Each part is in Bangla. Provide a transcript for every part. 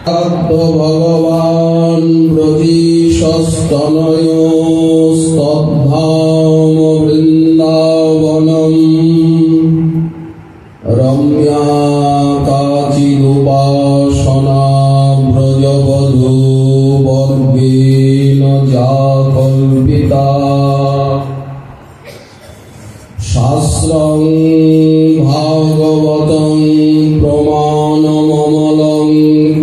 ভগবান ব্রজীশস্তনয় স্তদ্ধাম বৃন্দাবনম রম্যা কাচিদুপাসনা ব্রজবধূ বর্গেণ যা কল্পিতা শাস্ত্রং ভাগবতং প্রমাণমমলং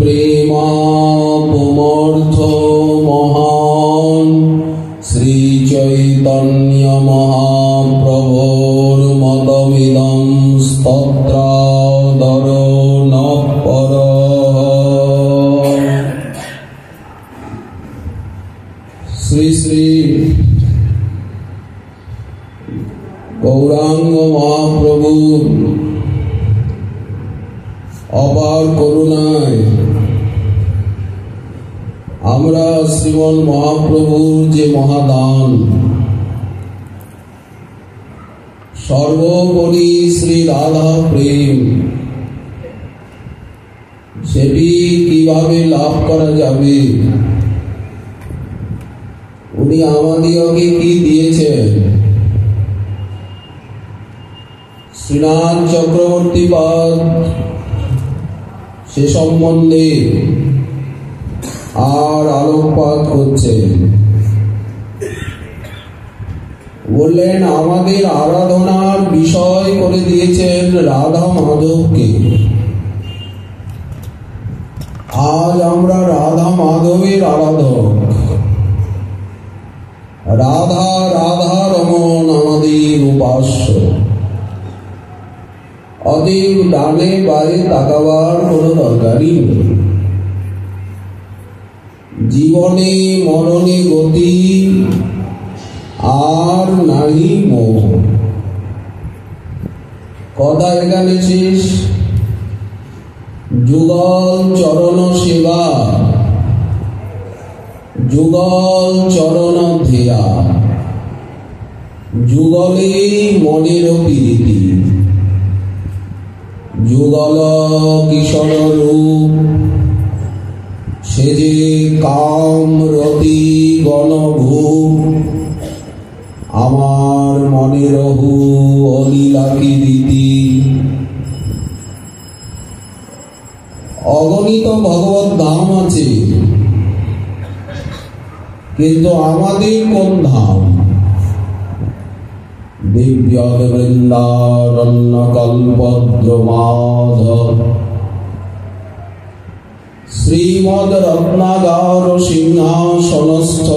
প্রেমাপমর্থ মহান শ্রীচৈতন্য মহাপ্রভুর মতমিদং স্তোত্রাদর নঃপর। শ্রী শ্রী গৌরাঙ্গ মহাপ্রভু অপার করুণায় আমরা শ্রীমন মহাপ্রভুর যে মহাদান, সর্বোপরি শ্রী রাধা প্রেম, সেটি কিভাবে লাভ করা যাবে, উনি আমাদিগকে কি দিয়েছেন, শ্রীনাথ চক্রবর্তী পাদ সে সম্বন্ধে আর আলোকপাত করছেন। বললেন আমাদের আরাধনার বিষয় করে দিয়েছেন রাধা মাধবকে। আজ আমরা রাধা মাধবের আরাধক। রাধা রাধা রমন আমাদের উপাস্য। অতএব ডানে বায়ে তাকাবার কোনো দরকারই নেই। জীবনে মরণে গতি আর নাহি মোহ। কথা এখানে শেষ। যুগল চরণ সেবা, যুগল চরণ ধ্যেয়া, যুগলে মনের প্রীতি, যুগল কিশোর রূপ সে যে কাম রতি গণভূপ, আমার মনে রহু অলীলা কি রীতি। অগণিত ভগবত ধাম আছে, কিন্তু আমাদের কোন ধাম? দিব্যদ বৃন্দারণ্য কল্পদ্রমাধ শ্রীমদ রত্নাগার সিংহাসনস্থ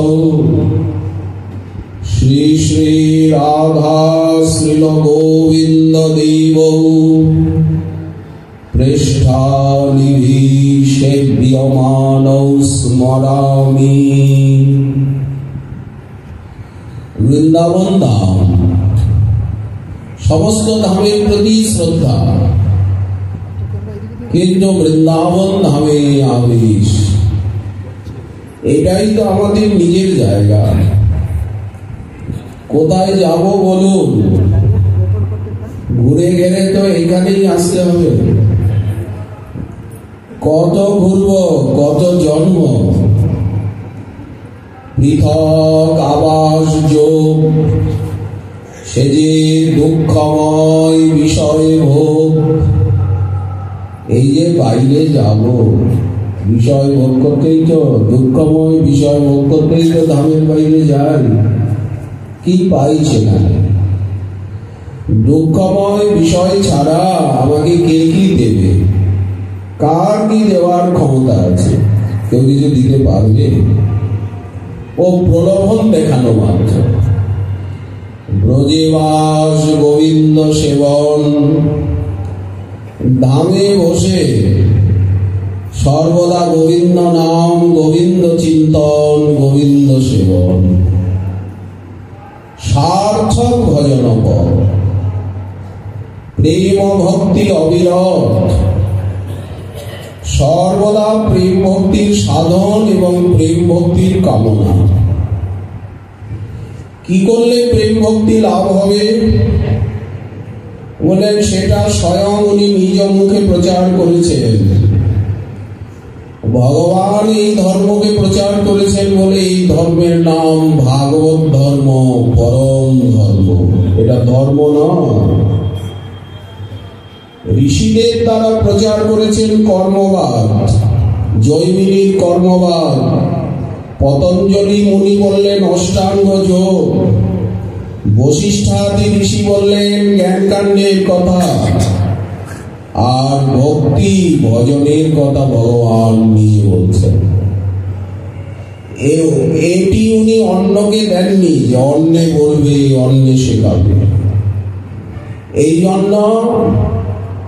শ্রী শ্রী রাধা শ্রীল গোবিন্দ দেব পৃষ্ঠানিধি সেব্যমানৌ স্মরামি। বৃন্দাবন ধাম, সমস্ত ধামের প্রতি শ্রদ্ধা, কিন্তু বৃন্দাবন ধামে আবেশ। এটাই তো আমাদের নিজের জায়গা। কোথায় যাব বলুন? ঘুরে গেলে তো এখানেই আসতে হবে। কত ঘুরব, কত জন্ম, পৃথক আবাস যোগ, সে যে দুঃখময় বিষয় ভোগ। এই যে বাইরে যাব, বিষয় ভোগ করতেই তো, দুঃখময় বিষয় ভোগ করতেই তো ধামের বাইরে যাই। কি পাই সেখানে? দুঃখময় বিষয় ছাড়া আমাকে কে কি দেবে? কার কি দেওয়ার ক্ষমতা আছে? কেউ কিছু দিতে পারবে? ও প্রলোভন দেখানো মাত্র। ব্রজেবাস গোবিন্দ সেবন, ধামে বসে সর্বদা গোবিন্দ নাম, গোবিন্দ চিন্তন, গোবিন্দ সেবন, সার্থক ভজন পর, প্রেম ভক্তি অবিরত, সর্বদা প্রেম ভক্তির সাধন এবং প্রেম ভক্তির কামনা। কি করলে প্রেম ভক্তি লাভ হবে? বলেন সেটা স্বয়ং উনি নিজ মুখে প্রচার করেছেন। ভগবান এই ধর্মকে প্রচার করেছেন বলে এই ধর্মের নাম ভাগবত ধর্ম, পরম ধর্ম। এটা ধর্ম নয়। ঋষিদের দ্বারা প্রচার করেছেন কর্মবাদ, জৈমিনীর কর্মবাদ, পতঞ্জলি মুনি বললেন অষ্টাঙ্গ যোগ, বশিষ্ঠাদি ঋষি বললেন জ্ঞানকাণ্ডের কথা, আর ভক্তি ভজনের কথা ভগবান নিজে বলছেন। এটি উনি অন্যকে দেননি যে অন্যে বলবে, অন্যে শেখাবে। এই জন্য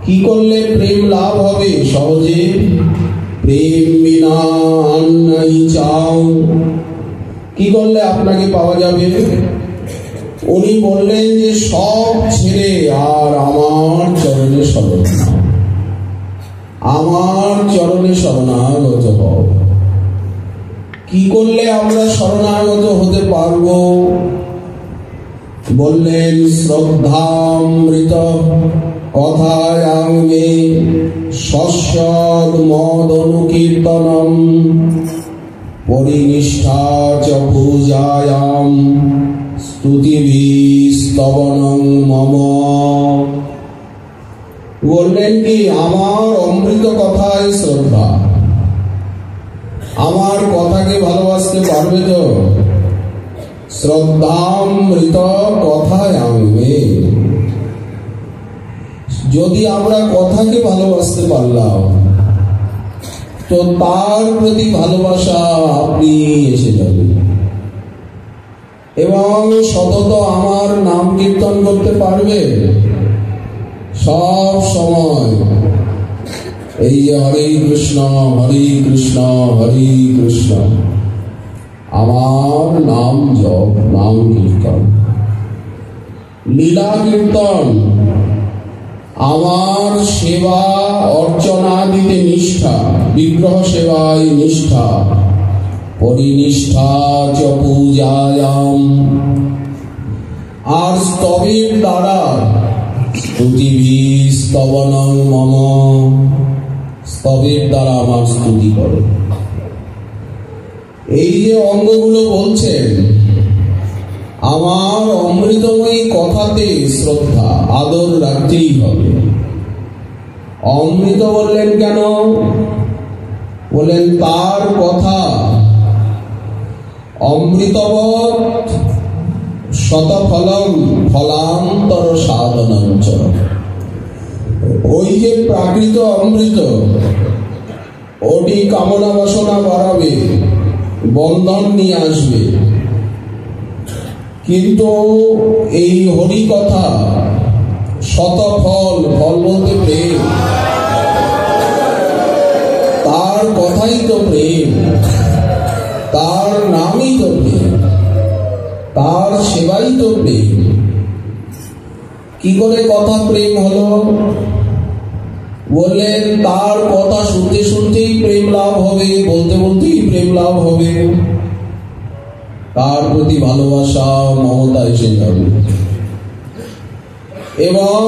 কি করলে প্রেম লাভ হবে সহজে? প্রেম বিনা নাই চাও। কি করলে আপনাকে পাওয়া যাবে? উনি বললেন যে সব ছেড়ে আর আমার চরণে শরণ নাও, আমার চরণে শরণাগত হও। কি করলে আমরা শরণাগত হতে পারবো? বললেন শ্রদ্ধামৃত কথায় আঙ্গে সস্যদ মদ অনুকীর্তনম পরিনিষ্ঠা চ পূজায়াম স্তুতিভিস্তবনং মম। বললেন কি আমার অমৃত কথায় শ্রদ্ধা, আমার কথাকে ভালোবাসতে পারবে তো? শ্রদ্ধামৃত কথায় আঙ্গে। যদি আমরা কথাকে ভালোবাসতে পারলাম তো তার প্রতি ভালোবাসা আপনি এসে যাবে এবং সতত আমার নাম কীর্তন করতে পারবে সব সময়। এই যে হরে কৃষ্ণ হরে কৃষ্ণ হরে কৃষ্ণ, আমার নাম জপ, নাম কীর্তন, লীলা কীর্তন, আমার সেবা অর্চনাদিতে নিষ্ঠা, বিগ্রহ সেবায় নিষ্ঠাা, পরিনিষ্ঠা চ পূজায়াম, আর স্তবের দ্বারা স্তুতিভিস্তবনং মম, স্তবের দ্বারা আমার স্তুতি করে। এই যে অঙ্গগুলো বলছেন, আমার অমৃতময়ী কথাতে শ্রদ্ধা আদর রাখতেই হবে। অমৃত বললেন কেন? বলেন তার কথা অমৃতবৎ শতফলম ফলান্তর সাধনাঞ্চ। ওই যে প্রাকৃত অমৃত, ওটি কামনা বাসনা বাড়াবে, বন্ধন নিয়ে আসবে, কিন্তু এই হরি কথা শত ফল, ফল বলতে প্রেম, তার কথাই তো প্রেম, তার নামই তো প্রেম, তার সেবাই তো প্রেম। কি করে কথা প্রেম হলো? বললেন তার কথা শুনতে শুনতেই প্রেম লাভ হবে, বলতে বলতেই প্রেম লাভ হবে, তার প্রতি ভালোবাসা মমতা এসে যাবে এবং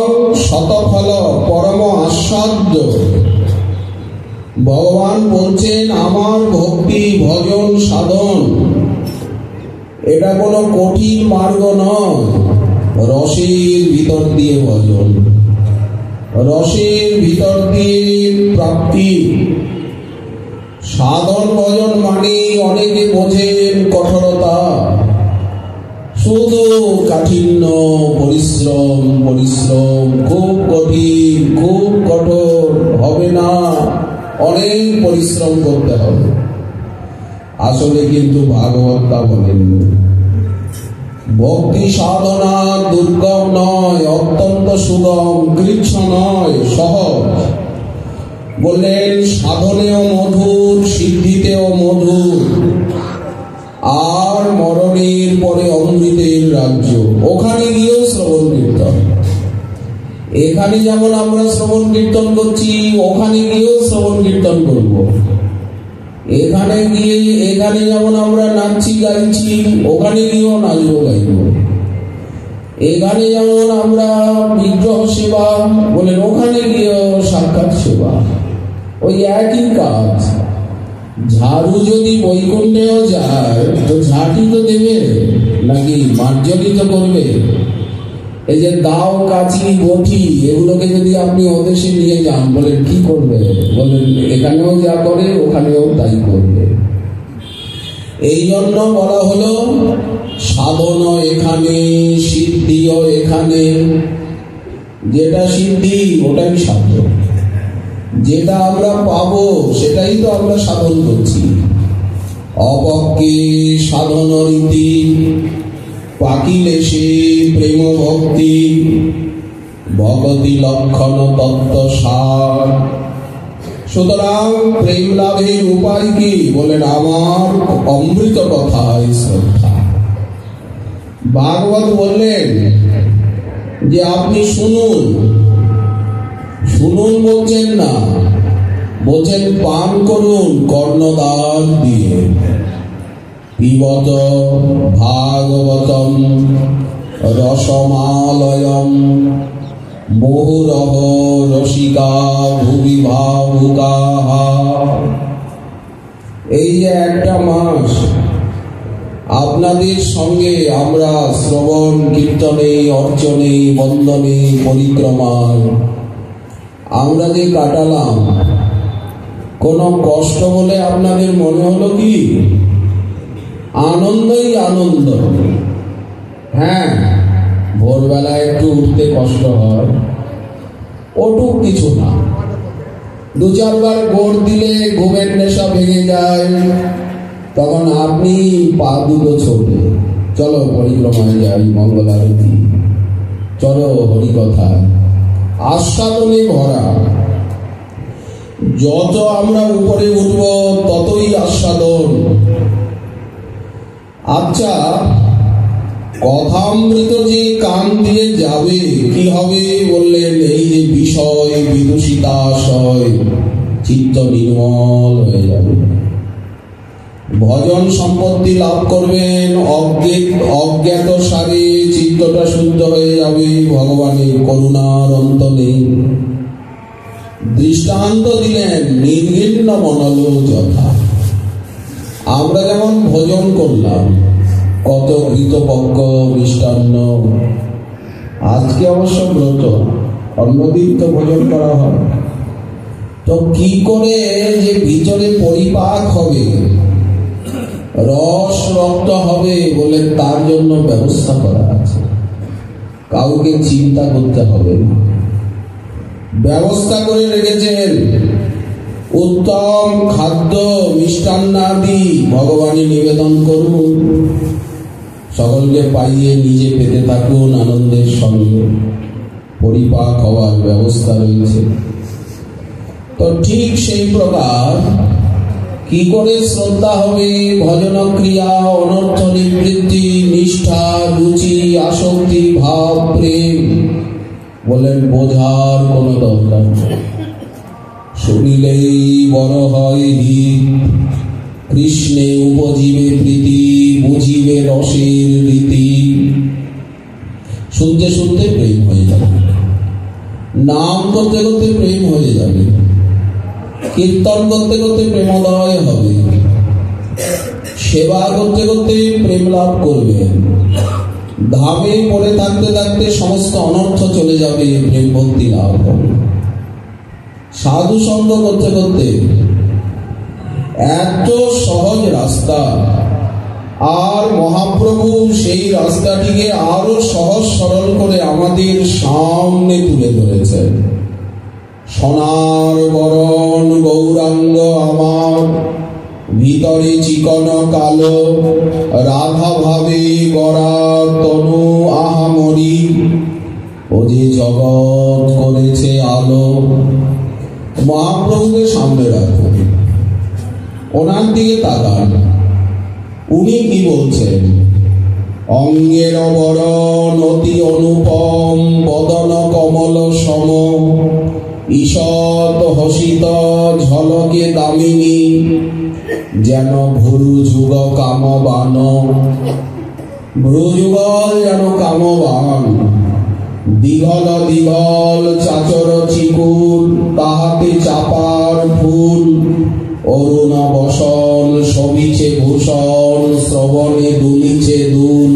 শতফল পরম আস্বাদ্য। ভগবান বলছেন আমার ভক্তি ভজন সাধন এটা কোনো কঠিন মার্গ নয়, রসের ভিতর দিয়ে ভজন, রসের ভিতর দিয়ে প্রাপ্তি। সাধন ভজন মানে অনেকে বোঝেন কঠোরতা, শুধু কাঠিন্য, পরিশ্রম, পরিশ্রম, খুব কঠিন, খুব কঠোর হবে না, অনেক পরিশ্রম করতে হবে। আসলে কিন্তু ভাগবত তা বলেন ভক্তি সাধনা দুর্গম নয়, অত্যন্ত সুগম, কৃচ্ছ নয়, সহজ। বললেন সাধনেও মধুর, সিদ্ধিতেও মধুর, আর মরণের পরে অমৃতের রাজ্য। ওখানে গিয়েও শ্রবণ কীর্তন, এখানে যেমন আমরা শ্রবণ কীর্তন করছি ওখানে গিয়েও শ্রবণ কীর্তন করব। এখানে গিয়ে এখানে যেমন আমরা নাচছি গাইছি ওখানে গিয়েও নাচবো গাইব। এখানে যেমন আমরা বিগ্রহ সেবা বলেন ওখানে গিয়েও সাক্ষাৎ সেবা, ওই একই কাজ। ঝাড়ু যদি বৈকুণ্ঠেও যায় তো ঝাঁটি তো দেবে নাকি মার্জনী তো করবে। এই যে দাও কাঁচি বটি এগুলোকে যদি আপনি ওদেশে নিয়ে যান বলেন কি করবে, বলেন এখানেও যা করে ওখানেও তাই করবে। এই জন্য বলা হলো সাধন এখানে, সিদ্ধিও এখানে। যেটা সিদ্ধি ওটাই সাধন, যেটা আমরা পাবো সেটাই তো আমরা সাধন করছি। অপক্ষে সাধন রীতি, পাকিলে সে প্রেম ভক্তি, ভগতি লক্ষণ তত্ত্ব সার। সুতরাং প্রেম লাভের উপায় কি, বলেন আমার অমৃত কথায় শ্রদ্ধা। ভাগবত বললেন যে আপনি শুনুন, শুনুন বলছেন না, বলছেন পান করুন কর্ণদ্বার দিয়ে। পিবত ভাগবতম রসমালয়ম মুহুরহ রসিকা ভুবি ভাবুকাহা। এই যে একটা মাস আপনাদের সঙ্গে আমরা শ্রবণ কীর্তনে, অর্চনে, বন্দনে, পরিক্রমায় আমরা যে কাটালাম, কোনো কষ্ট বলে আপনাদের মনে হলো কি? আনন্দই আনন্দ। হ্যাঁ, ভোরবেলায় একটু উঠতে কষ্ট হয়, ওটুক কিছু না। দু চারবার গোড় দিলে ঘুমের নেশা ভেঙে যায়, তখন আপনি পা দুটো ছোটে, চলো পরিক্রমায় যাই, মঙ্গল আরতি, চলো হরিকথা, আস্বাদনে ভরা। যত আমরা উপরে উঠব ততই আস্বাদন। আচ্ছা, কথামৃত যে কান দিয়ে যাবে কি হবে বললেন? এই যে বিষয় বিদূষিতাশয়, চিত্ত নির্মল হয়ে যাবে। ভজন সম্পত্তি লাভ করবেন, অজ্ঞাত সারে চিত্তটা শুদ্ধ হয়ে যাবে, ভগবানের করুণার অন্ত নেই। দৃষ্টান্ত দিলেন নির্ঘৃণ্য মনলো যথা। আমরা যেমন ভোজন করলাম, কত ঘৃতপক্ষ মিষ্টান্ন, আজকে অবশ্য ব্রত, অন্যদিন তো ভোজন করা হয়, তো কি করে যে ভিতরে পরিপাক হবে, রস রক্ত হবে বলে তার জন্য ব্যবস্থা করা আছে। কাউকে চিন্তা করতে হবে না, ব্যবস্থা করে রেখেছেন। উত্তম খাদ্য মিষ্টান্নাদি ভগবানে নিবেদন করুন, সকলকে পাইয়ে নিজে পেতে থাকুন আনন্দের সঙ্গে, পরিপাক হওয়ার ব্যবস্থা রয়েছে। তো ঠিক সেই প্রকার কি করে শ্রদ্ধা হবে, ভজন ক্রিয়া, অনর্থ নিবৃত্তি, নিষ্ঠা, রুচি, আসক্তি, ভাব, প্রেম, বলেন বোঝার কোনো দরকার নেই। শুনিলেই বড় হয় হিত, কৃষ্ণে উপজীবে প্রীতি, বুঝিবে রসের রীতি। শুনতে শুনতে প্রেম হয়ে যাবে, নাম করতে করতে প্রেম হয়ে যাবে, কীর্তন করতে করতে প্রেমোদয় হবে, সেবা করতে করতে প্রেম লাভ করবেন, ধামে পড়ে থাকতে থাকতে সমস্ত অনর্থ চলে যাবে, প্রেম ভক্তি লাভ হবে। সাধু সঙ্গ করতে করতে এত সহজ রাস্তা, আর মহাপ্রভু সেই রাস্তাটিকে আরো সহজ সরল করে আমাদের সামনে তুলে ধরেছেন। সোনার বরণ গৌরাঙ্গ আমার, ভিতরে চিকন কালো, রাধা ভাবে গড়া তনু আহামরি, ও যে জগৎ করেছে আলো। মহাপ্রভুকে সামনে রাখুন, ওনার দিকে তাকান, উনি কি বলছেন? অঙ্গের বরণ অতি অনুপম, বদন কমল সম, ঈষৎ হসিত ঝলকে দামিনী, যেন ভুরু যুগ কামবান। ভ্রুযুগল যেন কামবান, দীঘল দীঘল চাচর চিকুর, তাহাতে চাপার ফুল, অরুণা বসন শোভিছে ভূষণ, শ্রবণে দুলিছে দুল।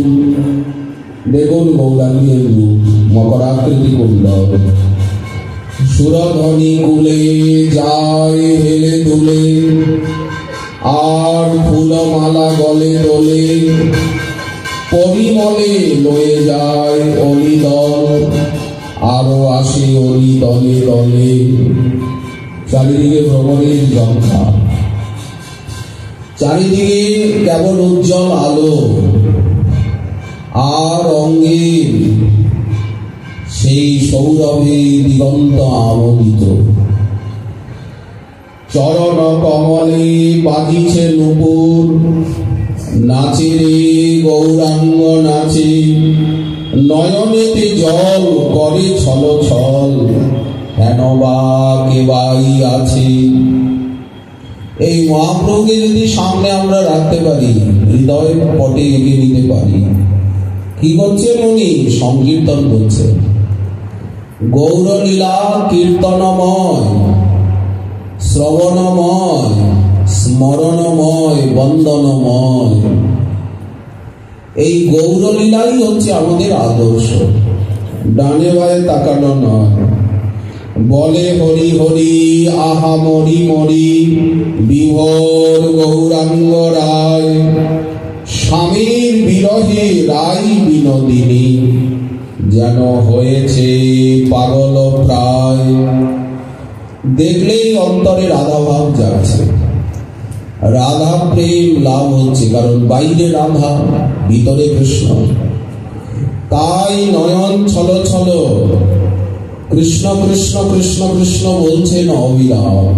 দেখুন গৌরাঙ্গের রূপ, মকরাকৃতি কুণ্ডল, সুরধ্বনি কুলে যায় হেলে দুলে, আর ফুলমালা গলে দোলে, পরিমলে লয়ে যায় অলিদল, আরো আসে অলি দলে দলে। চারিদিকে ভ্রমণের জঙ্কা, চারিদিকে কেবল উজ্জ্বল আলো, আর অঙ্গে সেই সৌরভে দিগন্ত আমোদিত। চরণ কমলে বাজিছে নূপুর, নাচে রে গৌরাঙ্গ নাচে, নয়নেতে জল করে ছল ছল, হেন বা কেবাই আছে। এই মহাপ্রভুকে যদি সামনে আমরা রাখতে পারি, হৃদয় পটে এগিয়ে নিতে পারি, কি করছেন উনি? সংকীর্তন করছেন। গৌরলীলা কীর্তনময়, শ্রবণময়, স্মরণময়, বন্দনময়। এই গৌরলীলাই হচ্ছে আমাদের আদর্শ, ডানে বায়ে তাকানো নয়। বলে হরি হরি আহা মরি মরি, বিভোর গৌরাঙ্গ রায়, স্বামীর বিরহে রাই বিনোদিনী, যেন হয়েছে পাগল প্রায়। দেখলেই অন্তরে রাধা ভাব যাচ্ছে, রাধা প্রেম লাভ হচ্ছে, কারণ বাইরে রাধা, ভিতরে কৃষ্ণ। তাই নয়ন ছল ছল, কৃষ্ণ কৃষ্ণ কৃষ্ণ কৃষ্ণ বলছেন অবিরাম,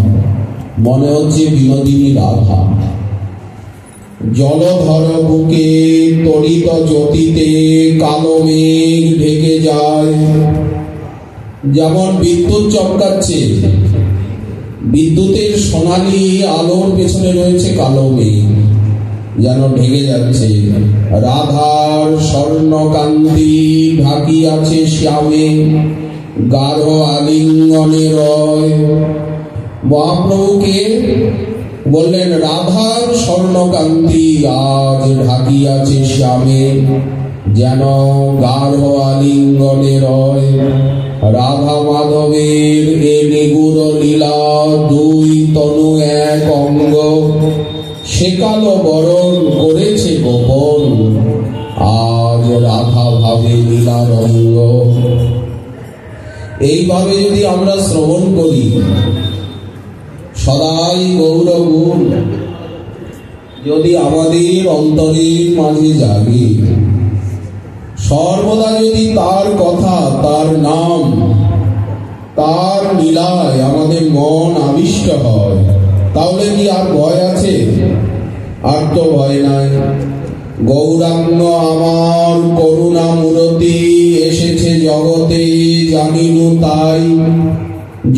মনে হচ্ছে বিনোদিনী রাধা। জলধর বুকে তড়িত জ্যোতিতে কালো মেঘ ঢেকে যায়। যেমন বিদ্যুৎ চমকাচ্ছে, বিদ্যুতের সোনালী আলোর পেছনে রয়েছে কালো মেঘ, যেন ঢেকে যাচ্ছে। রাধার স্বর্ণকান্তি ঢাকিয়াছে শ্যামে, গাঢ় আলিঙ্গনে রয়। মহাপ্রভুকে বললেন রাধার স্বর্ণকান্তি আজ ঢাকিয়াছে শ্যামে, যেন গাঢ় আলিঙ্গনে রয়। রাধা মাধবের এ নিগুড় লীলা, দুই তনু এক অঙ্গ, সেকালো বরণ করেছে গোপন, আজ রাধা ভাবে লীলা রঙ্গ। এইভাবে যদি আমরা শ্রবণ করি, সদাই গৌরগুণ যদি আমাদের অন্তরের মাঝে জাগে, সর্বদা যদি তার কথা, তার নাম, তার লীলায় আমাদের মন আবিষ্ট হয়, তাহলে কি আর ভয় আছে? আর তো ভয় নাই। গৌরাঙ্গ আমার করুণা মূরতি, এসেছে জগতে জানিনু তাই।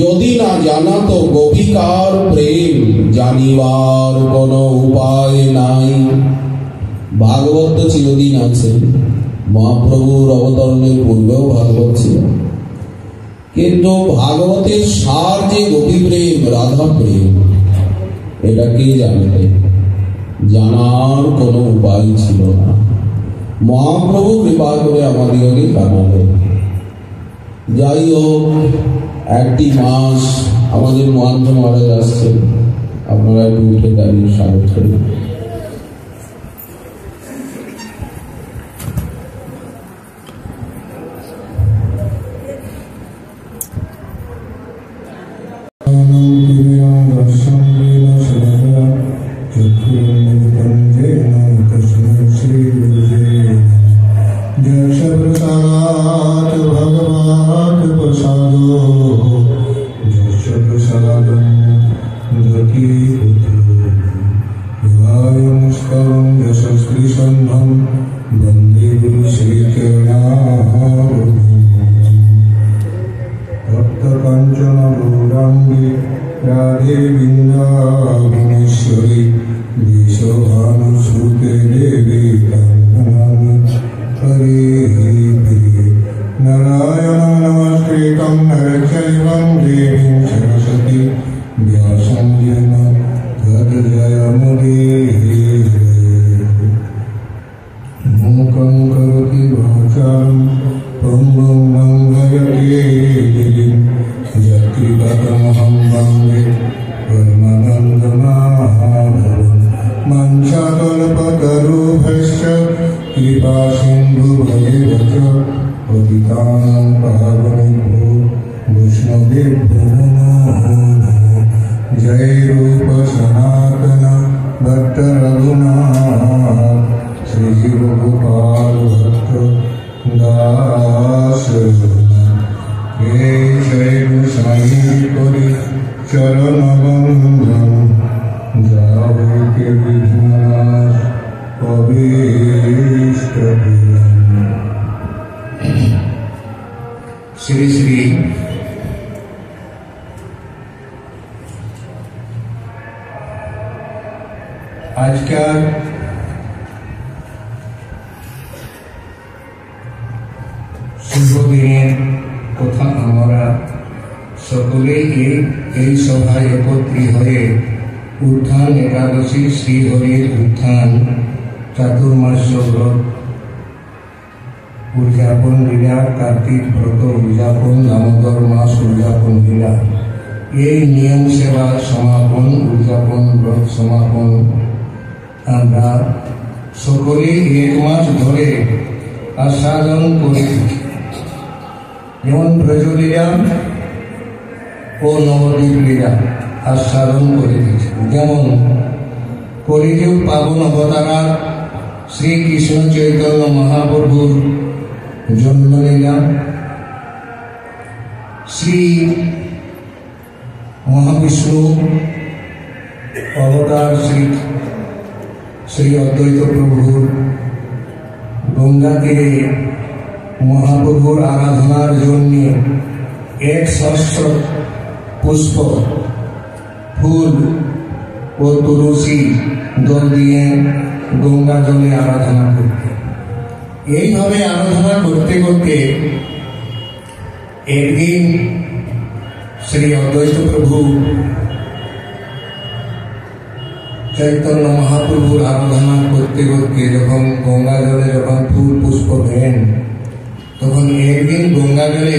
যদি না জানাতো গোপিকার প্রেম, জানিবার কোনো উপায় নাই। ভাগবত তো চিরদিন আছে, মহাপ্রভুর অবতরণের পূর্বেও ভাগবত ছিল, কিন্তু ভাগবতের সার যে গোপী প্রেম, রাধা প্রেম, এটা কে জানবে? জানার কোনো উপায় ছিল না। মহাপ্রভু কৃপা করে আমাদেরকে জানালেন। যাই হোক, একটি মাস আমাদের মহান্ত মহারাজ আসছেন, আপনারা একটু উঠে দাঁড়িয়ে স্বাগত করবেন। जय मुदे मूकं करोति वाचालं पङ्गुं लङ्घयते गिरिं यत्कृपातमहं वन्दे परमानन्दमाधवं मञ्चाकल्पतरुभ्यश्च कृपासिन्धुभ्येव च पतितानां पावनेभ्यो वैष्णवेभ्यो नमो नमः। जय रूप सनातन भक्त रघुनाथ श्री गोपाल भक्त दास हे जय गोसाई करि चरण बंदन जावे के विघ्नाश अभीष्ट श्री श्री আজকাল শুভ দিনের কথা আমরা সকলেই এই সভায় একত্রিত হয়ে উত্থান একাদশী শ্রীহরির উত্থান চাতুর্মাস্য ব্রত উদযাপন লীলা, কার্তিক ব্রত উদযাপন, দামোদর মাস উদযাপন লীলা, এই নিয়ম সেবা সমাপন উদযাপন ব্রত সমাপন আমরা সকলেই এক মাস ধরে আস্বাদন করি। যেমন ব্রজলীলা ও নবদ্বীপ লীলা আস্বাদন করিতেছে। যেমন কলিযুগ পাবন অবতারা শ্রীকৃষ্ণ চৈতন্য মহাপ্রভুর জন্মলীলা, শ্রী মহাবিষ্ণু অবতার শ্রী অদ্বৈত প্রভুর গঙ্গা তীরে মহাপ্রভুর আরাধনার জন্য 100 পুষ্প, ফুল ও তুলসী দল দিয়ে গঙ্গা জলে আরাধনা করতে। এইভাবে আরাধনা করতে করতে একদিন শ্রী অদ্বৈত প্রভু চৈতন্য মহাপ্রভুর আরাধনা করতে করতে যখন গঙ্গা জলে যখন ফুল পুষ্প দেন, তখন একদিন গঙ্গা জলে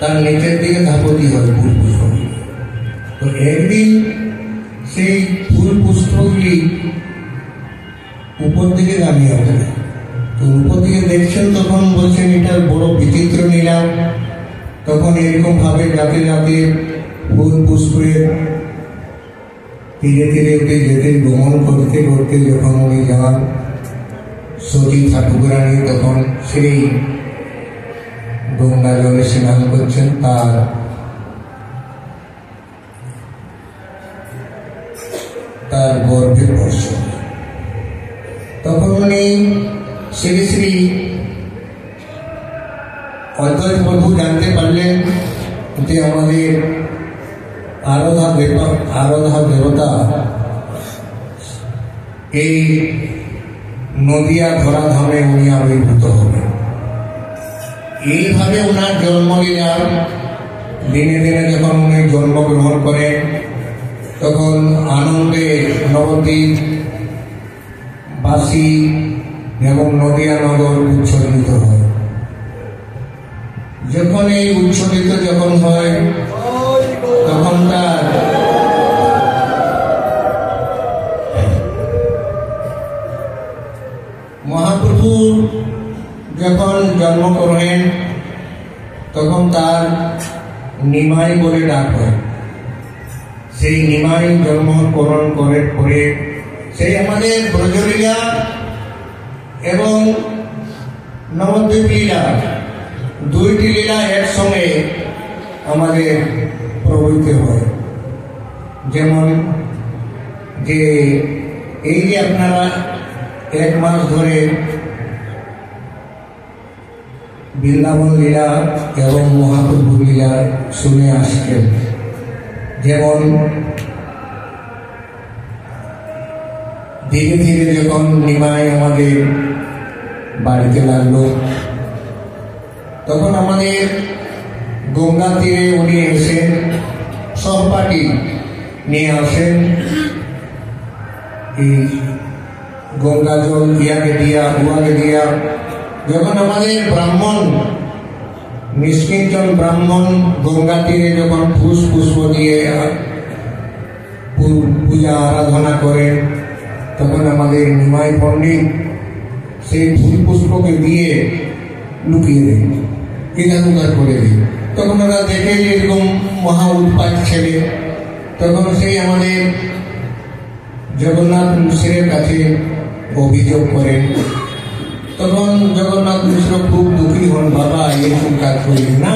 তার নিচের দিকে ধাপতি হয় ফুল পুষ্প। তো একদিন সেই ফুল পুষ্পগুলি উপর দিকে নামিয়ে ওঠে। তো উপর দিকে দেখছেন, তখন বলছেন এটা বড় বিচিত্র নিলাম। তখন এরকম ভাবে যাতে যাতে ফুল পুষ্পের ধীরে ধীরে উঠে যেতে গমন করতে করতে যখন উনি যান সতী ঠাকুরানী, তখন সেই গঙ্গা জলে স্নান করছেন। তার গর্ভে বর্ষ। তখন উনি শ্রী শ্রী অদ্বৈত প্রভু জানতে পারলেন যে আমাদের আরাধা দেবতা এই নদিয়া ধরাধামে উনি আবির্ভূত হবেন। এইভাবে ওনার জন্মলীলা দিনে দিনে যখন উনি জন্মগ্রহণ করেন, তখন আনন্দে নবদ্বীপ বাসী এবং নদিয়া নগর উচ্ছ্বসিত হয়। যখন এই উচ্ছ্বসিত যখন হয়, তখন তার মহাপ্রভু যখন জন্ম করেন, তখন তার নিমাই বলে ডাক হয়। সেই নিমাই জন্মগ্রহণ করার পরে সেই আমাদের ব্রজলীলা এবং নবদ্বীপ লীলা, দুইটি লীলা একসঙ্গে আমাদের প্রবৃত্ত হয়। যেমন যে এই যে আপনারা 1 মাস ধরে বৃন্দাবন লীলা এবং মহাপ্রভু লীলা শুনে আসছেন। যেমন ধীরে ধীরে যখন নিমাই আমাদের বাড়িতে লাগলো, তখন আমাদের গঙ্গা তীরে উনি এসে সহপাঠী নিয়ে আসেন এই গঙ্গা জল ইয়াকে দিয়া উয়াকে দিয়া। যখন আমাদের ব্রাহ্মণ নিষ্কিঞ্চন ব্রাহ্মণ গঙ্গা তীরে যখন পুষ্প দিয়ে পূজা আরাধনা করে, তখন আমাদের নিমাই পণ্ডিত সেই ফুল পুষ্পকে দিয়ে লুকিয়ে দেয়, ইধার করে দেয়। তখন ওরা দেখে যে এরকম মহা উৎপাত ছেড়ে, তখন সেই আমাদের জগন্নাথ মিশ্রের কাছে অভিযোগ করেন। তখন জগন্নাথ মিশ্র খুব দুঃখী হন, বাবা এরকম কাজ করি না,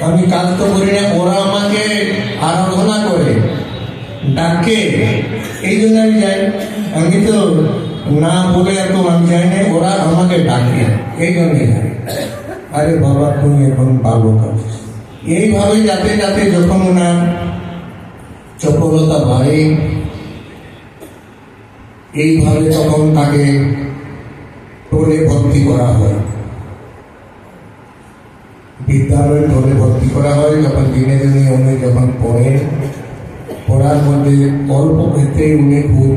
আমি কাজ তো করি না, ওরা আমাকে আরাধনা করে ডাকে, এই জন্য আমি যাই। আমি তো না বলে এত আমি যাই না, ওরা আমাকে ডাকে, এই জন্যে যাই। আরে বাবা তুমি এখন ভালো কাজ। এইভাবে যাতে যাতে যখন ওনার চপলতা বাড়ে, এইভাবে তখন তাকে টোলে ভর্তি করা হয়, বিদ্যালয়ে টোলে ভর্তি করা হয়। যখন দিনে দিনে উনি যখন পড়েন, পড়ার মধ্যে অল্প ক্ষেত্রেই উনি খুব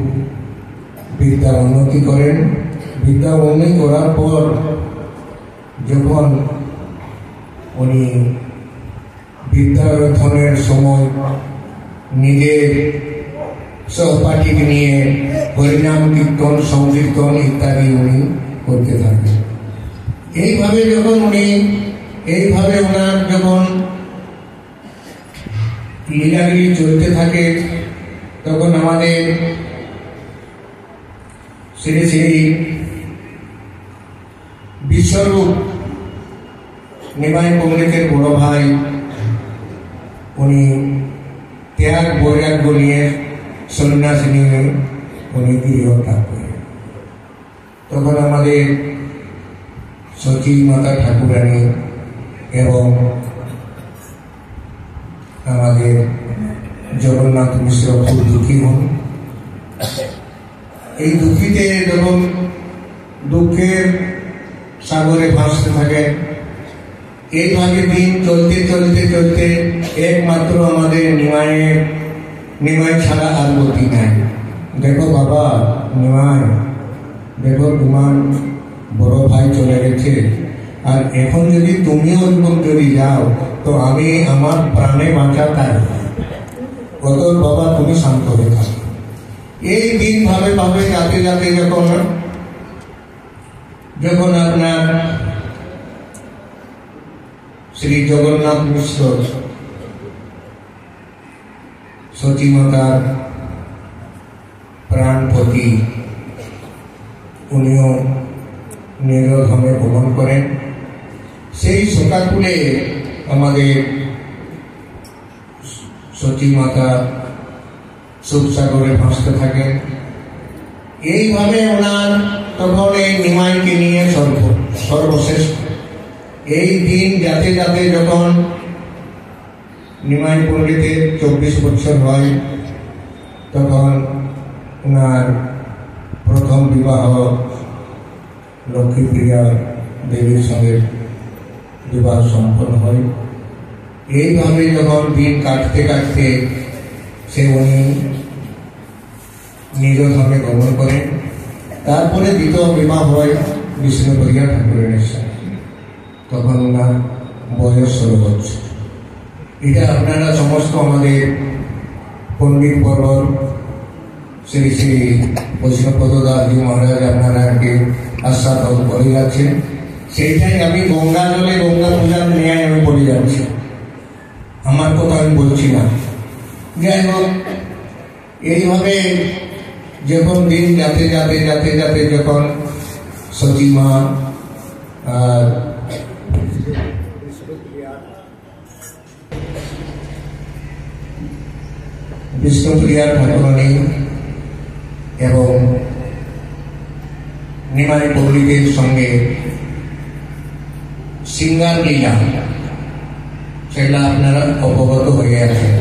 বিদ্যার উন্নতি করেন। বিদ্যা উন্নতি করার পর যখন উনি বিদ্যার্থনের সময় নিজের সহপাঠীকে নিয়ে হরিনাম কীর্তন সংকীর্তন ইত্যাদি উনি করতে থাকেন। এইভাবে যখন উনি এইভাবে ওনার যখন লীলাগিরি চলতে থাকে, তখন আমাদের শ্রী শ্রী বিশ্বরূপ নিমাই পণ্ডিতের বড় ভাই উনি ত্যাগ বৈরাগ্য নিয়ে সন্ন্যাস নিয়ে উনি গৃহ ত্যাগ করেন। তখন আমাদের সচী মাতা ঠাকুরানী এবং আমাদের জগন্নাথ মিশ্র খুব দুঃখী হন। এই দুঃখীতে যখন দুঃখের সাগরে ভাসতে থাকেন, এইভাবে দিন চলতে চলতে চলতে একমাত্র আমাদের নিমাই ছাড়া আর গতি নাই। দেখো বাবা নিমাই, দেখো তোমার বড় ভাই চলে গেছে, আর এখন যদি তুমিও যদি যাও তো আমি আমার প্রাণে বাঁচা তাই, অতএব বাবা তুমি শান্ত হয়ে থাকো। এই দিন ভাবে ভাবে যাতে যাতে যখন আপনার শ্রী জগন্নাথ মিশ্র সতীমাতার প্রাণপতি উনিও নিরোধমে ভ্রমণ করেন। সেই শোকাকুলে আমাদের সতীমাতা সুখসাগরে ভাসতে থাকেন। এইভাবে ওনার তখন এই নিমাইকে নিয়ে সর্বশেষ এই দিন যাতে যাতে যখন নিমাই পণ্ডিতের 24 বছর হয়, তখন ওনার প্রথম বিবাহ লক্ষ্মীপ্রিয়া দেবীর সঙ্গে বিবাহ সম্পন্ন হয়। এইভাবে যখন দিন কাটতে কাটতে সে উনি নিজ ধামে গমন করেন। তারপরে দ্বিতীয় বিবাহ হয় বিষ্ণুপ্রিয়া ঠাকুরের সাথে, তখন ওনার বয়স 16 বছর। এটা আপনারা সমস্ত আমাদের পণ্ডিত বর্বর শ্রী শ্রী বৈষ্ণবপদ দাসজি মহারাজ আপনারাকে আস্বাদন করে যাচ্ছেন। সেইটাই আমি গঙ্গা জলে গঙ্গা পূজার ন্যায় আমি বলে যাচ্ছি, আমার কথা আমি বলছি না। যাই হোক, এইভাবে যখন দিন যাতে যাতে যাতে যাতে যখন সতীমা আর বিষ্ণুপ্রিয়া ঠাকুরানী এবং নিমাই পণ্ডিতের সঙ্গে সিঙ্গার লীলা, সেটা আপনারা অবগত হয়ে আছেন।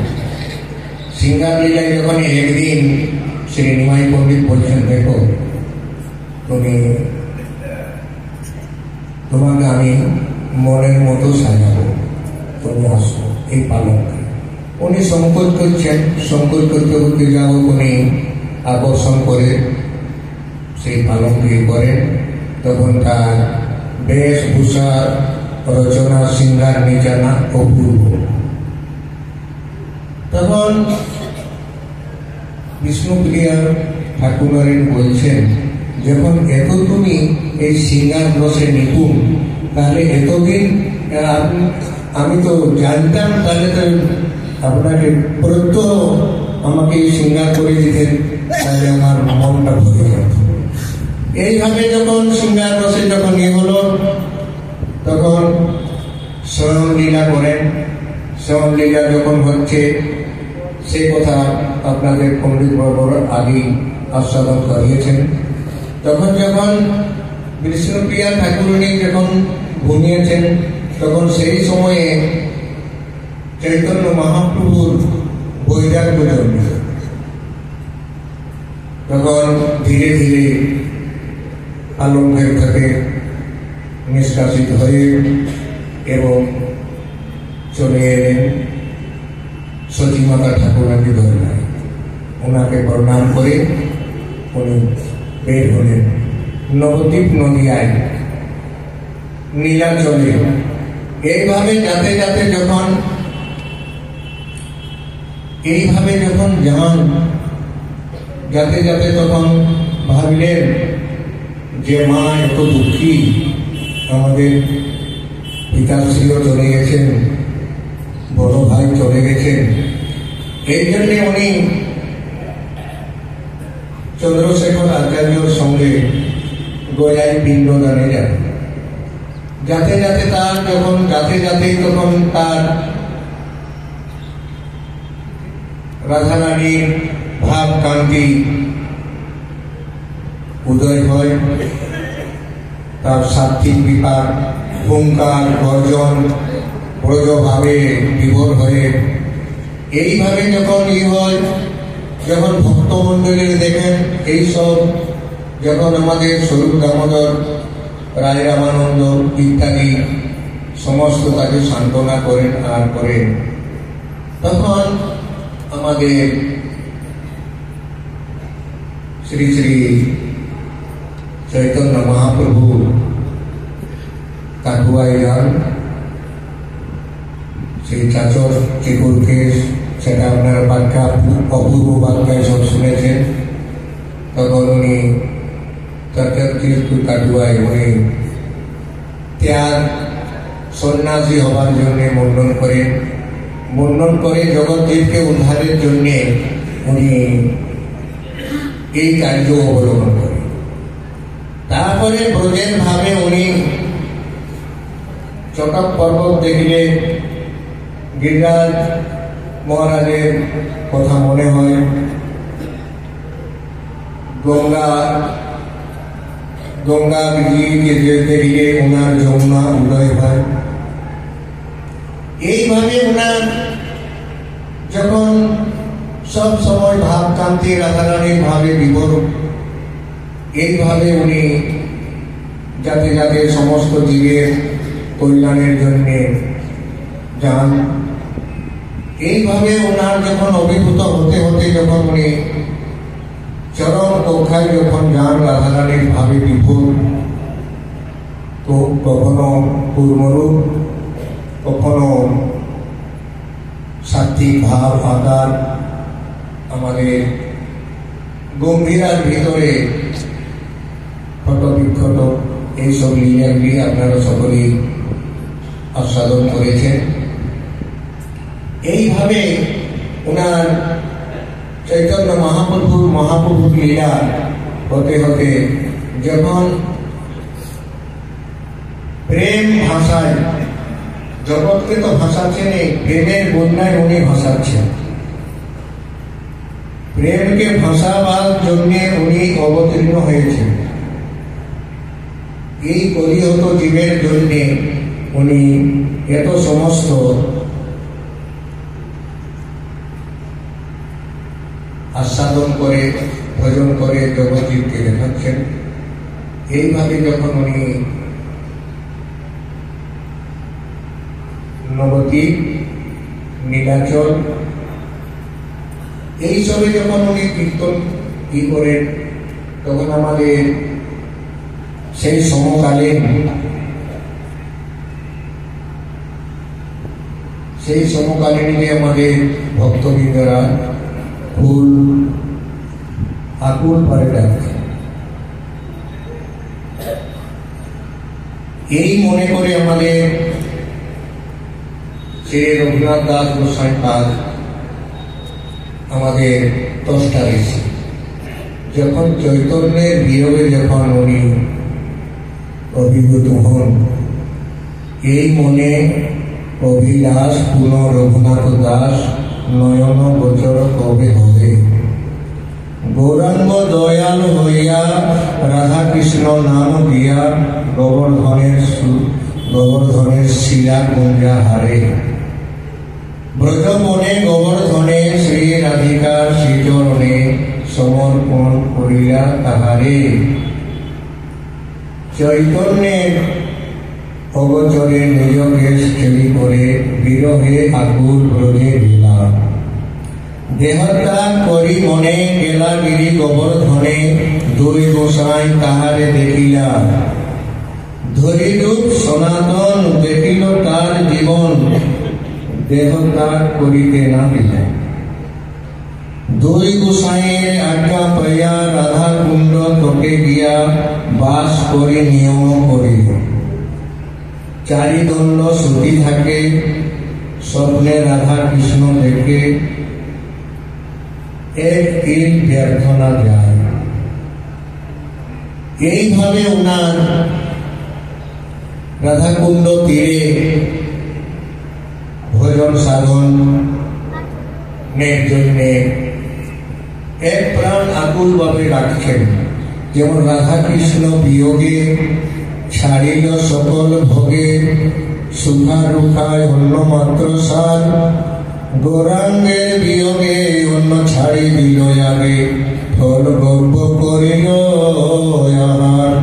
সিঙ্গার লীলায় যখন একদিন শ্রী নিমাই পণ্ডিত বলছেন, দেখো তোমাকে আমি মনের মতো সাজাবো, তুমি আসো এই পালনকে। উনি সংকোচ করছেন, সংকোচ করতে করতে যাও উনি আকর্ষণ করে সেই পালঙ্কে করেন। তখন তার বেশভূষা, রচনা, সিঙ্গার নিচানা অপূর্ব। তখন বিষ্ণুপ্রিয়া ঠাকুরের বলছেন, যখন এত তুমি এই সিঙ্গার রসে নিপুণ, তাহলে এতদিন আমি তো জানতাম, তাহলে তো আপনাকে প্রত্যহ আমাকে সিঙ্গার করে দিতেন, তাহলে আমার মনটা ভরে যেত। এইভাবে যখন সিঙ্গার রসে যখন হলো, তখন স্বয়ং লীলা করেন। স্বয়ং লীলা যখন হচ্ছে, সে কথা আপনাদের পণ্ডিত বাবুর আগেই আস্বাদন করিয়েছেন। তখন যখন বিষ্ণুপ্রিয়া ঠাকুরানী যখন ঘুমিয়েছেন, তখন সেই সময়ে চৈতন্য মহাপ্রভুর বৈরাগ্য জন্মিল। তখন ধীরে ধীরে আলঙ্ঘের থেকে নিষ্কাশিত হয়ে এবং চলে এলেন সতীমাতা ঠাকুরানী ধরলেন। ওনাকে প্রণাম করে উনি বের হলেন নবদ্বীপ নদীয়ায় নীলাচলে। এইভাবে যাতে যাতে যখন যান, যাতে যাতে তখন ভাবলেন যে মা এত দুঃখী, আমাদের পিতাশ্রীও চলে গেছেন, বড় ভাই চলে গেছেন। এই জন্যে উনি চন্দ্রশেখর আচার্যর সঙ্গে গয়ায় পিণ্ডদানে যান। যাতে যাতে তার যখন তখন তার রাধারানীর ভাব কান্তি উদয় হয়। তার সাত্বিক বিকার, হুঙ্কার, গর্জন ব্রজভাবে বিভোর হয়ে এইভাবে যখন হয়, যখন ভক্তমণ্ডলীর দেখেন এইসব, যখন আমাদের স্বরূপ দামোদর, রায় রামানন্দ ইত্যাদি সমস্ত তাকে সান্ত্বনা করেন আর করেন, তখন আমাদের শ্রী শ্রী চৈতন্য মহাপ্রভু কাঠুয়ায় যান। সেই চাচর চিকুরকে, সেটা আপনারা বাক্যা অপূর্ব বাক্যায় সব শুনেছেন। তখন উনি চাচর চিকুর কাঠুয়ায় উনি ত্যাগ সন্ন্যাসী হবার জন্য মন্ডন করে জগৎদেবকে উদ্ধারের জন্যে উনি এই কার্য অবলম্বন করেন। তারপরে ব্রজের ভাবে উনি চটক পর্বত দেখলে গিরিরাজ মহারাজের কথা মনে হয়, গঙ্গা গিরিকে দেখলে ওনার যমুনা উদয় হয়। এইভাবে ওনার যখন সব সময় ভাবকান্তি রাধারানীর ভাবে বিভোর, এইভাবে উনি যাতে যাতে সমস্ত জীবের কল্যাণের জন্য যান। এইভাবে ওনার যখন অভিভূত হতে হতে যখন উনি চরম কক্ষায় যখন যান রাধারানীর ভাবে বিভোর, তো কখনো পূর্ণরূপ, কখনো সাত্বিক ভাব আকার, আমাদের গম্ভীরার ভিতরে ক্ষতবিক্ষত এইসব লীলাগুলি আপনারা সকলেই আস্বাদন করেছেন। এইভাবে ওনার চৈতন্য মহাপ্রভুর লীলা হতে হতে যখন প্রেম ভাষায়, জগৎকে তো ভাষাচ্ছেন, এই প্রেমের বন্যায় উনি ভাষাচ্ছেন। প্রেমকে ভাষাবার জন্য উনি অবতীর্ণ হয়েছেন। এই কলিহত জীবের জন্য উনি এত সমস্ত আস্বাদন করে, ভজন করে জগৎজীবকে দেখাচ্ছেন। এইভাবে যখন উনি নবদ্বীপ, নীলাচল এইসবে যখন উনি কীর্তন কি করেন, তখন আমাদের সেই সমকালীন আমাদের ভক্তবৃন্দরা ফুল আকুল পারে ডাকছে। এই মনে করে আমাদের শ্রী রঘুনাথ দাস গোস্বামী পাদ আমাদের দশটা ঋষি যখন চৈতন্যের বিয়োগে যখন উনি অভিভূত হন, এই মনে অভিলাষ পুনঃ রঘুনাথ দাস নয়ন গোচর কবে হবে। গৌরাঙ্গ দয়াল হইয়া রাধা কৃষ্ণ নাম দিয়া গোবর্ধনের শিলা কুঞ্জা হারে। ব্রজবনে গোবর্ধনে শ্রী রাধিকার শ্রীচরণে সমর্পণ করিয়া তাহারে। চৈতন্যের অগোচরে নিজকে স্থির করে বিরহে আকুল ব্রজে দিলাম। দেহত্যাগ করি মনে গেলা গিরি গোবর্ধনে, দুই গোসাই তাহারে দেখিলা। ধরিরূপ সনাতন দেখিল তার জীবন, দেহত্যাগ করিতে না দিলে। দুই গোসাইয়ের আজ্ঞা পাইয়া রাধা কুণ্ড তটে গিয়া বাস করে নিয়ম করিল। চারিদণ্ড সতী থাকে, স্বপ্নে রাধা কৃষ্ণ দেখে এক দিন ব্যর্থ না যায়। এইভাবে ওনার রাধাকুণ্ড তীরে ভজন সাধনের জন্য এক প্রাণ আকুল ভাবে রাখছেন। যেমন রাধা কৃষ্ণ বিয়োগে ছাড়িল সকল ভোগে, সুখা রুখায় অন্য মাত্র সার। গৌরাঙ্গের বিয়োগে অন্য ছাড়ি দিল আগে, ফল গর্ব করিল আমার।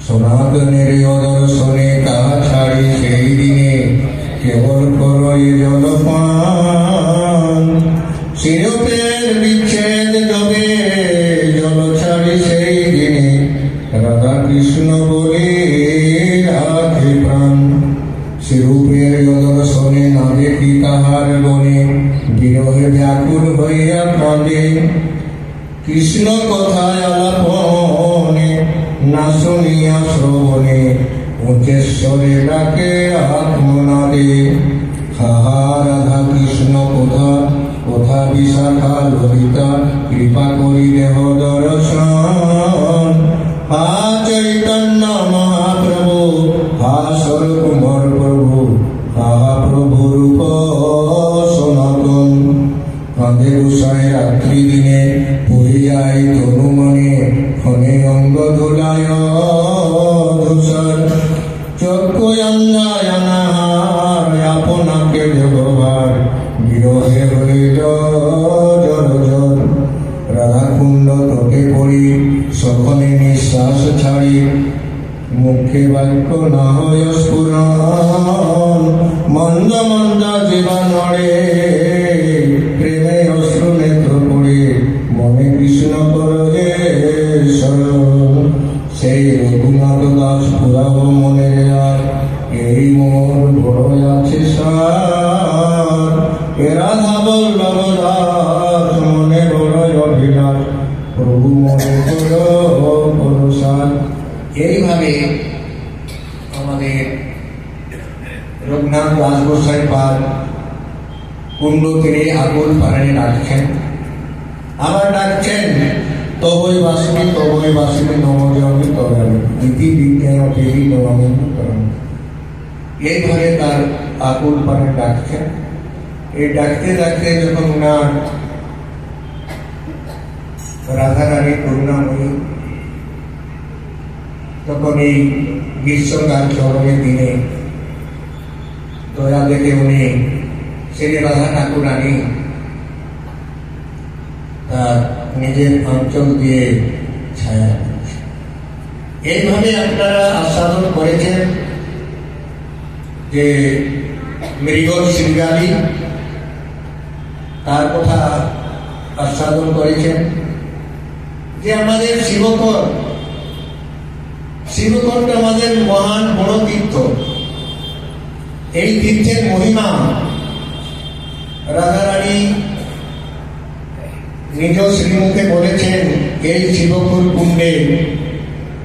সনাতনের অদর্শনে তাহা ছাড়ি সেই দিনে কেবল করই জলপান। শিরপের বিচ্ছেদ যবে জল ছাড়ি সেই দিনে, রাধা কৃষ্ণ বলে রাধে প্রাণ। শিরূপের অদর্শনে না দেখি তাহার বনে, বিরহে ব্যাকুল হইয়া কাঁদে। কৃষ্ণ কথায় আলাপনে না শুনিয়া শ্রবণে, উচ্চেশ্বরে ডাকে আত্মনাদে। হাহা রাধা কৃষ্ণ কোথা কোথা বিশাখা ললিতা, কৃপা করি দেহ দর্শন। হা চৈতন্য মহাপ্রভু, হা স্বরূপমর প্রভু, হা প্রভু রূপ সনাতন। কাঁধে গোসাই রাত্রি দিনে পড়ে যায় তনু মনে, ক্ষণে অঙ্গ দোলায় ধূসর। চক্ষু অন্ধায় অনাহার, আপনাকে জগবার বিরহে হইল জলজল। রাধাকুণ্ড তটে পড়ি সকলে নিঃশ্বাস ছাড়ি, মুখে বাক্য না হয় স্ফুরণ। মন্দ মন্দ জীবন নড়ে, প্রেমে অশ্রু নেত্র পড়ে, মনে কৃষ্ণ করলে শরণ। সেই রঘুনাথ দাস পুরাব মনে আর, এই মন বড় আছে সার। এ রাধা বল্লভ দাস মনে বড় অভিলাষ, প্রভু মনে করো সার। এইভাবে আমাদের রঘুনাথ দাস গোসাই পাদ কুণ্ড তীরে আকুল পারে ডাকছেন। আবার ডাকছেন তবই বাসিনী নমজমি তরামি, ইতি বিজ্ঞান দেবী নবমী তরামি। এইভাবে তার আকুল পারে ডাকছেন। এই ডাকতে ডাকতে যখন ওনার রাধারানী করুণাময়ী, তখন এই গ্রীষ্মকাল চরমের দিনে দয়া দেখে উনি শ্রী রাধা ঠাকুরানী তার নিজের অঞ্চল দিয়ে ছায়া দিচ্ছে। এইভাবে আপনারা আস্বাদন করেছেন যে মৃগল শৃঙ্গালী তার কথা আস্বাদন করেছেন যে আমাদের শিবকণ্ঠ আমাদের মহান বড় তীর্থ। এই তীর্থের মহিমা রাধারানী নিজ শ্রীমুখে বলেছেন, এই শিবকুল কুণ্ডে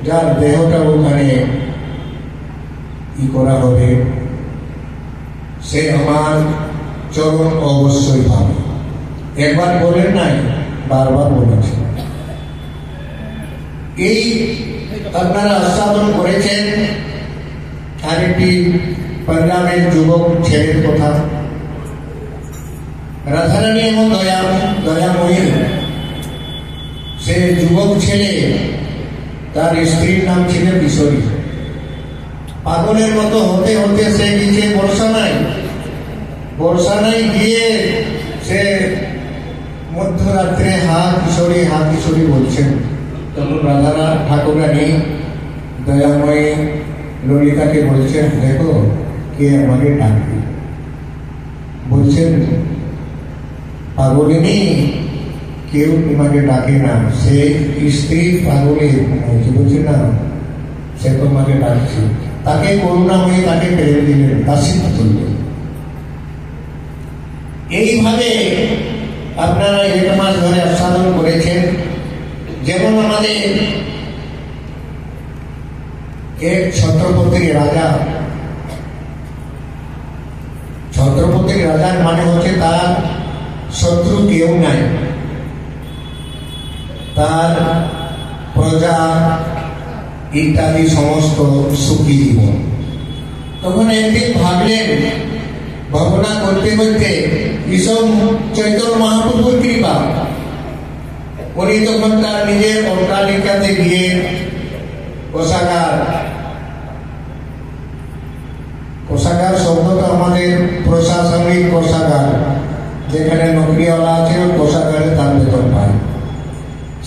যার দেহটা ওখানে করা হবে সে আমার চরণ অবশ্যই পাবে। একবার বলেন নাই, বারবার বলেছেন। এই আপনারা আস্বাদন করেছেন আরেকটি পাঞ্জাবের যুবক ছেলের কথা। রাধারানী এমন দয়াময়ী, সে যুবক ছেলে, তার স্ত্রীর নাম ছিল কিশোরী। পাগলের মতো হতে হতে সে গিয়েছে বর্ষানায় গিয়ে সে মধ্যরাত্রে হা কিশোরী বলছেন। তখন রাধারা ঠাকুরানী দয়াময়ী ললিতাকে বলছেন, দেখো কে আমাকে ডাকবে। বলছেন, পাগলিনী কেউ তোমাকে ডাকে না, সে স্ত্রী পাগলের বলছে না, সে তোমাকে ডাকছে। তাকে করুণা হয়ে তাকে ফেলে দিলেন, দাসিত্ব করলেন। এইভাবে আপনারা 1 মাস ধরে আস্বাদন করেছেন। যেমন আমাদের এক ছত্রপতির রাজার মানে হচ্ছে তার শত্রু কেউ নাই, তার প্রজা ইত্যাদি সমস্ত সুখী জীবন। তখন একদিন ভাবনা করতে করতে ঈশ্বর চৈতন্য মহাপ্রভুর কৃপা, উনি তখন তার নিজের অট্টালিকাতে গিয়ে কোষাগার শব্দটা আমাদের প্রশাসনিক কোষাগার, যেখানে নকরিওয়ালা আছে ওই কোষাগারে তার বেতন পায়।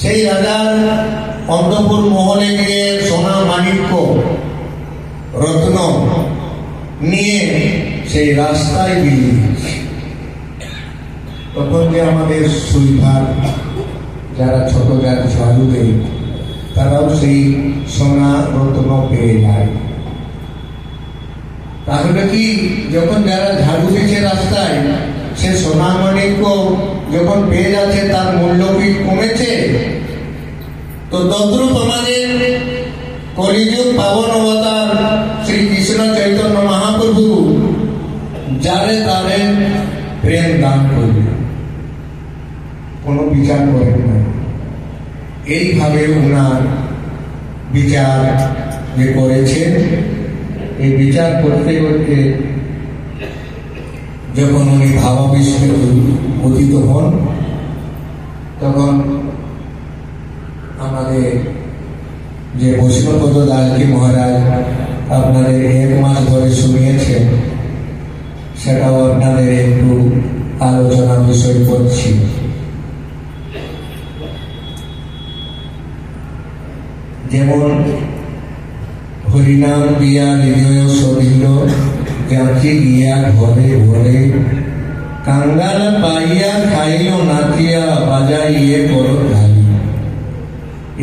সেই রাজার অন্তপুর মহলে গিয়ে সোনা মাণিক্য রত্ন নিয়ে সেই রাস্তায় বিলিয়ে দিচ্ছে। তখন যে আমাদের সুইভার যারা ছোট ঝাড়ু দেয়, তারাও সেই সোনা রত্ন পেয়ে যায়। তাহলে কি যখন যারা ঝাড়ু দিচ্ছে রাস্তায়, সে সোনা মাণিক্য যখন পেয়ে যাচ্ছে, তার মূল্য কি কমেছে? তো তদ্রূপ আমাদের কলিযুগ পাবন অবতার শ্রী কৃষ্ণ চৈতন্য মহাপ্রভু যারে তারে প্রেম দান করবে, কোনো বিচার করেন না। এইভাবে উনার বিচার যে করেছেন, এই বিচার করতে করতে যখন উনি ভাবাবিষ্ণে উদিত হন, তখন আমাদের যে বৈষ্ণবপদ দাসজি মহারাজ আপনাদের 1 মাস ধরে শুনিয়েছেন, সেটাও আপনাদের একটু আলোচনা বিষয় করছি। যেমন হরিনাম দিয়া হৃদয় সরিল, যাচি গিয়া ঘরে ঘরে, কাঙ্গাল পাইয়া খাইল নাচিয়া, বাজাইয়ে করো ঢালি।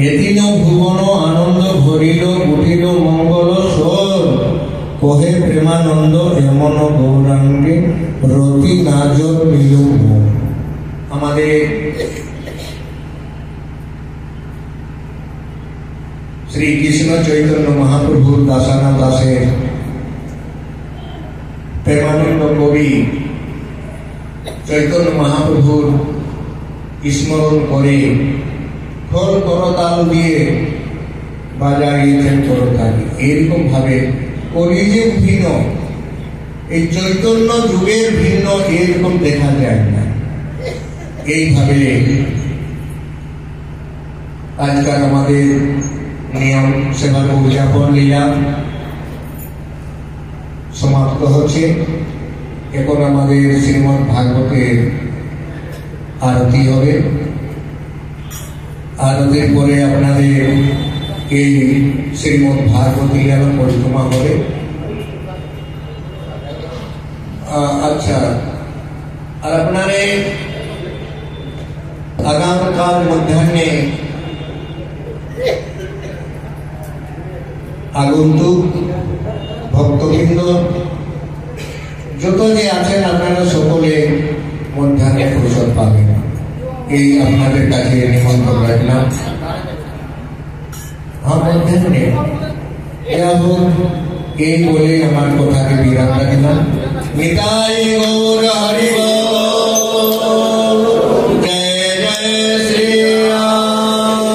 এদিন ভুবন আনন্দ ভরিল, উঠিল মঙ্গল স্বর, কহে প্রেমানন্দ এমন গৌরাঙ্গে, রতি নাজর বিলুম। আমাদের শ্রী কৃষ্ণ চৈতন্য মহাপ্রভুর দাসানা দাসের প্রেমানন্দ কবি চৈতন্য মহাপ্রভুর স্মরণ করে খোল করতাল দিয়ে বাজাইয়েছেন করতালি। এরকম ভাবে কলিযুগ ভিন্ন, এই চৈতন্য যুগের ভিন্ন এরকম দেখা যায় না। এইভাবে আজকাল আমাদের নিয়ম সেবার উদযাপন লীলা সমাপ্ত হচ্ছে। এখন আমাদের শ্রীমদ ভাগবতের আরতি হবে। আরতির পরে আপনাদের এই শ্রীমদ ভাগবত লীলা পরিক্রমা হবে। আচ্ছা, আর আপনারে আগামীকাল মধ্যাহ্নে আগন্তুক ভক্তবৃন্দ যত যে আছেন আপনারা সকলে মধ্যাহ্নে প্রসাদ পাবেন, এই আপনাদের কাছে নিমন্ত্রণ রাখলাম। মধ্যাহ্নে এই বলে আমার কথাকে বিরাম রাখলাম। নিতাই গৌর হরি বল, জয় জয় শ্রী রাম।